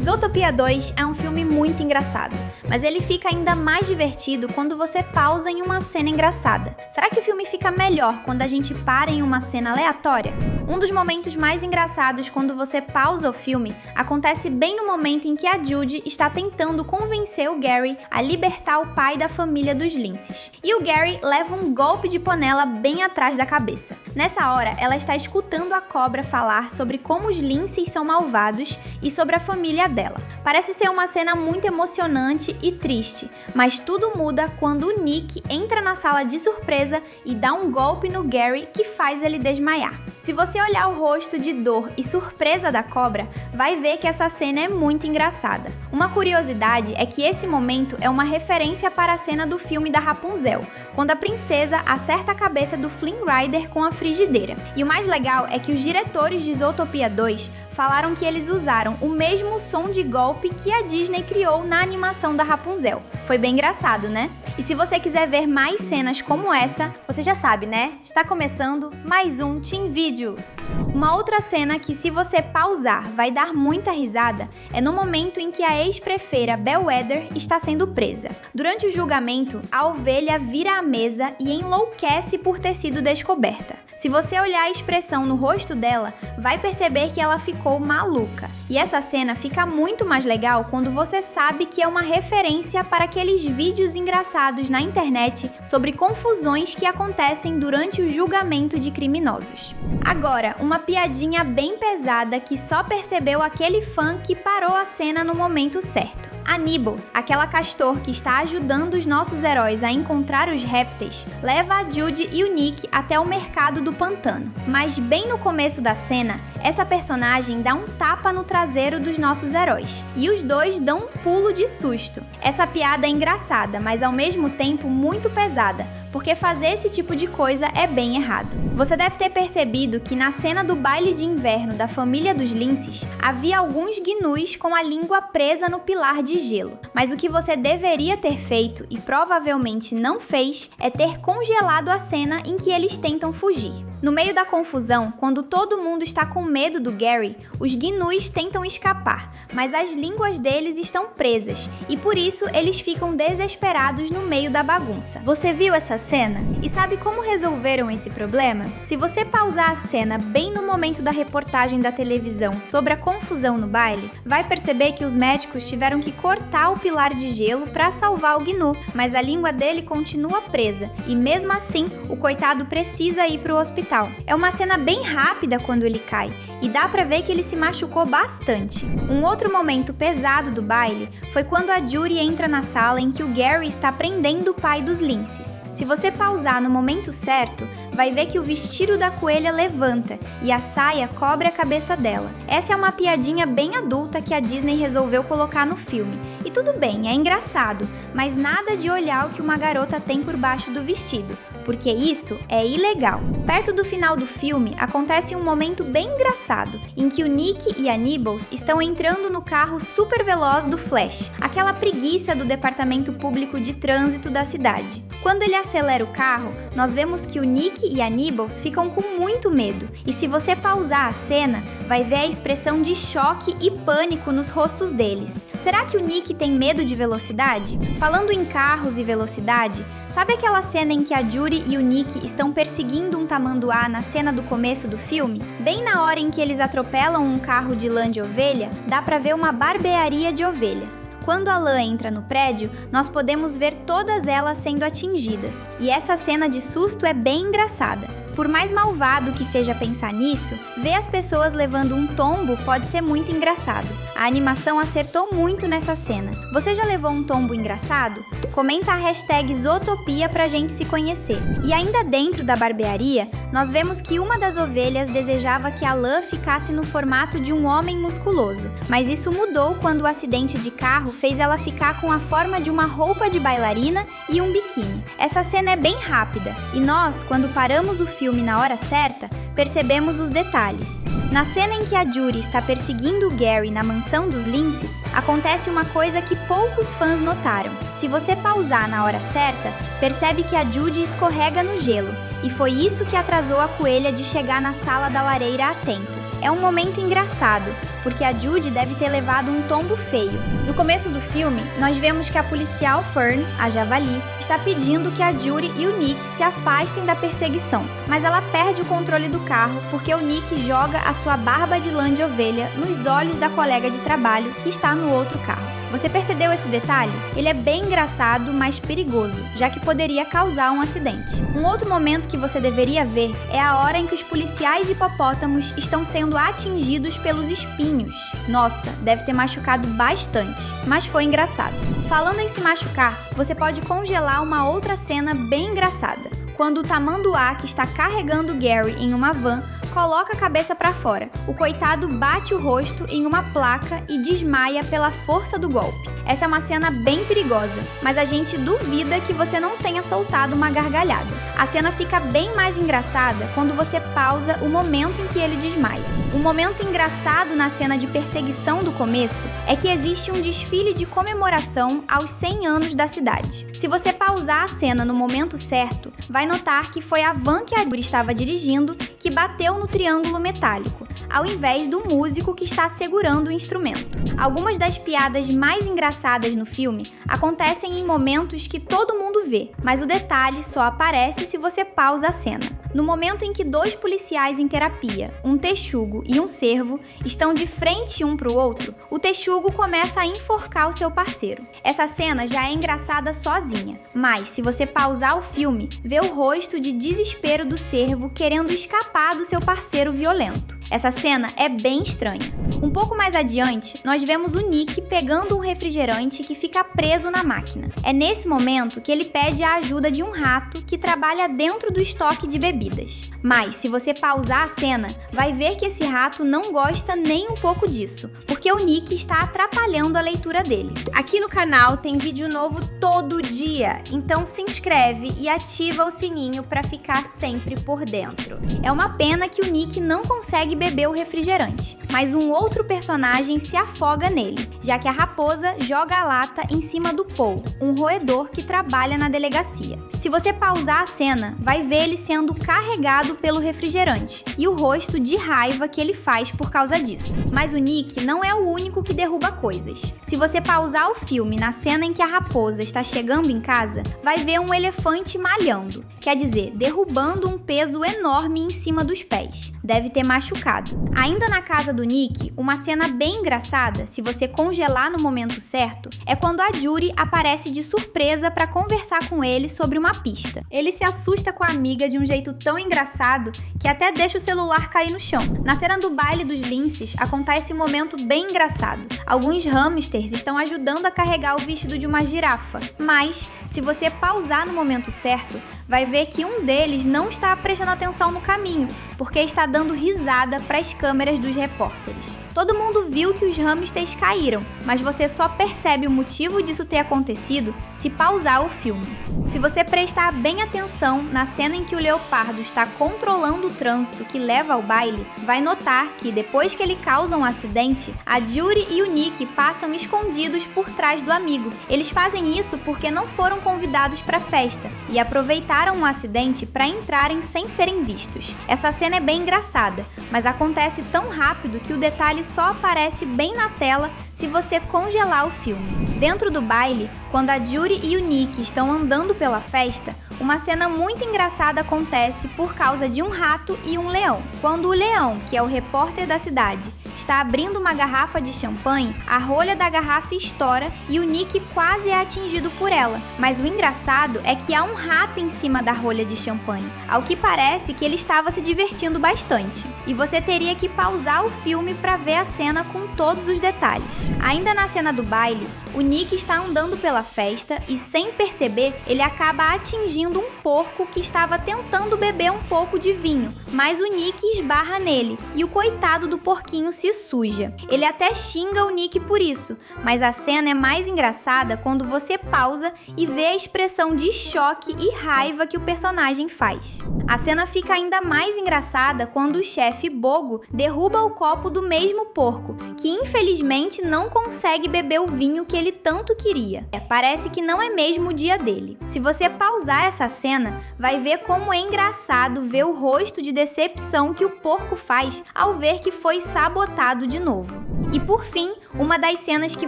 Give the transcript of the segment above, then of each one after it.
Zootopia 2 é um filme muito engraçado, mas ele fica ainda mais divertido quando você pausa em uma cena engraçada. Será que o filme fica melhor quando a gente para em uma cena aleatória? Um dos momentos mais engraçados quando você pausa o filme acontece bem no momento em que a Judy está tentando convencer o Gary a libertar o pai da família dos linces. E o Gary leva um golpe de panela bem atrás da cabeça. Nessa hora, ela está escutando a cobra falar sobre como os linces são malvados e sobre a família dela. Parece ser uma cena muito emocionante e triste, mas tudo muda quando o Nick entra na sala de surpresa e dá um golpe no Gary que faz ele desmaiar. Se você olhar o rosto de dor e surpresa da cobra, vai ver que essa cena é muito engraçada. Uma curiosidade é que esse momento é uma referência para a cena do filme da Rapunzel, quando a princesa acerta a cabeça do Flynn Rider com a frigideira. E o mais legal é que os diretores de Zootopia 2 falaram que eles usaram o mesmo som de golpe que a Disney criou na animação da Rapunzel. Foi bem engraçado, né? E se você quiser ver mais cenas como essa, você já sabe, né? Está começando mais um Teen Videos. Uma outra cena que, se você pausar, vai dar muita risada é no momento em que a ex-prefeira Bellwether está sendo presa. Durante o julgamento, a ovelha vira à mesa e enlouquece por ter sido descoberta. Se você olhar a expressão no rosto dela, vai perceber que ela ficou maluca. E essa cena fica muito mais legal quando você sabe que é uma referência para aqueles vídeos engraçados na internet sobre confusões que acontecem durante o julgamento de criminosos. Agora, uma piadinha bem pesada que só percebeu aquele fã que parou a cena no momento certo. A Nibbles, aquela castor que está ajudando os nossos heróis a encontrar os répteis, leva a Judy e o Nick até o mercado do pantano. Mas bem no começo da cena, essa personagem dá um tapa no traseiro dos nossos heróis, e os dois dão um pulo de susto. Essa piada é engraçada, mas ao mesmo tempo muito pesada, porque fazer esse tipo de coisa é bem errado. Você deve ter percebido que na cena do baile de inverno da família dos linces, havia alguns gnus com a língua presa no pilar de gelo. Mas o que você deveria ter feito, e provavelmente não fez, é ter congelado a cena em que eles tentam fugir. No meio da confusão, quando todo mundo está com medo do Gary, os gnus tentam escapar, mas as línguas deles estão presas, e por isso eles ficam desesperados no meio da bagunça. Você viu essa cena? E sabe como resolveram esse problema? Se você pausar a cena bem no momento da reportagem da televisão sobre a confusão no baile, vai perceber que os médicos tiveram que cortar o pilar de gelo para salvar o gnu, mas a língua dele continua presa, e mesmo assim, o coitado precisa ir para o hospital. É uma cena bem rápida quando ele cai, e dá pra ver que ele se machucou bastante. Um outro momento pesado do baile foi quando a Judy entra na sala em que o Gary está prendendo o pai dos linces. Se você pausar no momento certo, vai ver que o vestido da coelha levanta e a saia cobre a cabeça dela. Essa é uma piadinha bem adulta que a Disney resolveu colocar no filme. E tudo bem, é engraçado, mas nada de olhar o que uma garota tem por baixo do vestido, porque isso é ilegal. Perto do final do filme, acontece um momento bem engraçado, em que o Nick e a Nibbles estão entrando no carro super veloz do Flash, aquela preguiça do Departamento Público de Trânsito da cidade. Quando ele acelera o carro, nós vemos que o Nick e a Nibbles ficam com muito medo, e se você pausar a cena, vai ver a expressão de choque e pânico nos rostos deles. Será que o Nick tem medo de velocidade? Falando em carros e velocidade, sabe aquela cena em que a Judy e o Nick estão perseguindo um tamanduá na cena do começo do filme? Bem na hora em que eles atropelam um carro de lã de ovelha, dá pra ver uma barbearia de ovelhas. Quando a lã entra no prédio, nós podemos ver todas elas sendo atingidas. E essa cena de susto é bem engraçada. Por mais malvado que seja pensar nisso, ver as pessoas levando um tombo pode ser muito engraçado. A animação acertou muito nessa cena. Você já levou um tombo engraçado? Comenta a hashtag Zootopia pra gente se conhecer. E ainda dentro da barbearia, nós vemos que uma das ovelhas desejava que a lã ficasse no formato de um homem musculoso, mas isso mudou quando o acidente de carro fez ela ficar com a forma de uma roupa de bailarina e um biquíni. Essa cena é bem rápida, e nós, quando paramos o filme na hora certa, percebemos os detalhes. Na cena em que a Judy está perseguindo o Gary na mansão dos linces, acontece uma coisa que poucos fãs notaram. Se você pausar na hora certa, percebe que a Judy escorrega no gelo, e foi isso que atrasou a coelha de chegar na sala da lareira a tempo. É um momento engraçado, porque a Judy deve ter levado um tombo feio. No começo do filme, nós vemos que a policial Fern, a Javali, está pedindo que a Judy e o Nick se afastem da perseguição, mas ela perde o controle do carro porque o Nick joga a sua barba de lã de ovelha nos olhos da colega de trabalho que está no outro carro. Você percebeu esse detalhe? Ele é bem engraçado, mas perigoso, já que poderia causar um acidente. Um outro momento que você deveria ver é a hora em que os policiais hipopótamos estão sendo atingidos pelos espinhos. Nossa, deve ter machucado bastante, mas foi engraçado. Falando em se machucar, você pode congelar uma outra cena bem engraçada. Quando o tamanduá que está carregando Gary em uma van coloca a cabeça para fora. O coitado bate o rosto em uma placa e desmaia pela força do golpe. Essa é uma cena bem perigosa, mas a gente duvida que você não tenha soltado uma gargalhada. A cena fica bem mais engraçada quando você pausa o momento em que ele desmaia. Um momento engraçado na cena de perseguição do começo é que existe um desfile de comemoração aos 100 anos da cidade. Se você pausar a cena no momento certo, vai notar que foi a van que a Judy estava dirigindo que bateu no triângulo metálico, ao invés do músico que está segurando o instrumento. Algumas das piadas mais engraçadas no filme acontecem em momentos que todo mundo vê, mas o detalhe só aparece se você pausa a cena. No momento em que dois policiais em terapia, um texugo e um cervo, estão de frente um para o outro, o texugo começa a enforcar o seu parceiro. Essa cena já é engraçada sozinha, mas se você pausar o filme, vê o rosto de desespero do cervo querendo escapar do seu parceiro violento. Essa cena é bem estranha. Um pouco mais adiante, nós vemos o Nick pegando um refrigerante que fica preso na máquina. É nesse momento que ele pede a ajuda de um rato que trabalha dentro do estoque de bebidas. Mas, se você pausar a cena, vai ver que esse rato não gosta nem um pouco disso, porque o Nick está atrapalhando a leitura dele. Aqui no canal tem vídeo novo todo dia, então se inscreve e ativa o sininho para ficar sempre por dentro. É uma pena que o Nick não consegue beber o refrigerante, mas um outro personagem se afoga nele, já que a raposa joga a lata em cima do Paul, um roedor que trabalha na delegacia. Se você pausar a cena, vai ver ele sendo carregado pelo refrigerante e o rosto de raiva que ele faz por causa disso. Mas o Nick não é o único que derruba coisas. Se você pausar o filme na cena em que a raposa está chegando em casa, vai ver um elefante malhando, quer dizer, derrubando um peso enorme em cima dos pés. Deve ter machucado. Ainda na casa do Nick, uma cena bem engraçada, se você congelar no momento certo, é quando a Judy aparece de surpresa para conversar com ele sobre uma pista. Ele se assusta com a amiga de um jeito tão engraçado que até deixa o celular cair no chão. Na cena do baile dos linces, acontece um momento bem engraçado. Alguns hamsters estão ajudando a carregar o vestido de uma girafa, mas, se você pausar no momento certo, vai ver que um deles não está prestando atenção no caminho, porque está dando risada para as câmeras dos repórteres. Todo mundo viu que os hamsters caíram, mas você só percebe o motivo disso ter acontecido se pausar o filme. Se você prestar bem atenção na cena em que o leopardo está controlando o trânsito que leva ao baile, vai notar que depois que ele causa um acidente, a Judy e o Nick passam escondidos por trás do amigo. Eles fazem isso porque não foram convidados para a festa e aproveitaram um acidente para entrarem sem serem vistos. Essa cena é bem engraçada, mas acontece tão rápido que o detalhe só aparece bem na tela se você congelar o filme. Dentro do baile, quando a Judy e o Nick estão andando pela festa, uma cena muito engraçada acontece por causa de um rato e um leão. Quando o leão, que é o repórter da cidade, está abrindo uma garrafa de champanhe, a rolha da garrafa estoura e o Nick quase é atingido por ela. Mas o engraçado é que há um rato em cima da rolha de champanhe, ao que parece que ele estava se divertindo bastante. E você teria que pausar o filme para ver a cena com todos os detalhes. Ainda na cena do baile, o Nick está andando pela festa e, sem perceber, ele acaba atingindo um porco que estava tentando beber um pouco de vinho, mas o Nick esbarra nele e o coitado do porquinho se de suja. Ele até xinga o Nick por isso, mas a cena é mais engraçada quando você pausa e vê a expressão de choque e raiva que o personagem faz. A cena fica ainda mais engraçada quando o chefe Bogo derruba o copo do mesmo porco, que infelizmente não consegue beber o vinho que ele tanto queria. Parece que não é mesmo o dia dele. Se você pausar essa cena, vai ver como é engraçado ver o rosto de decepção que o porco faz ao ver que foi sabotado de novo. E por fim, uma das cenas que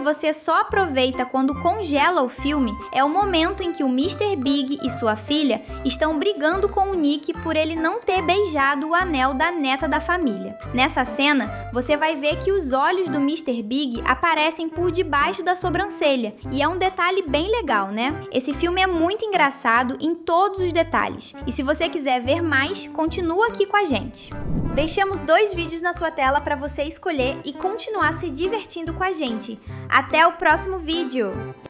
você só aproveita quando congela o filme é o momento em que o Mr. Big e sua filha estão brigando com o Nick por ele não ter beijado o anel da neta da família. Nessa cena, você vai ver que os olhos do Mr. Big aparecem por debaixo da sobrancelha, e é um detalhe bem legal, né? Esse filme é muito engraçado em todos os detalhes, e se você quiser ver mais, continua aqui com a gente. Deixamos 2 vídeos na sua tela para você escolher e continuar se divertindo com a gente. Até o próximo vídeo!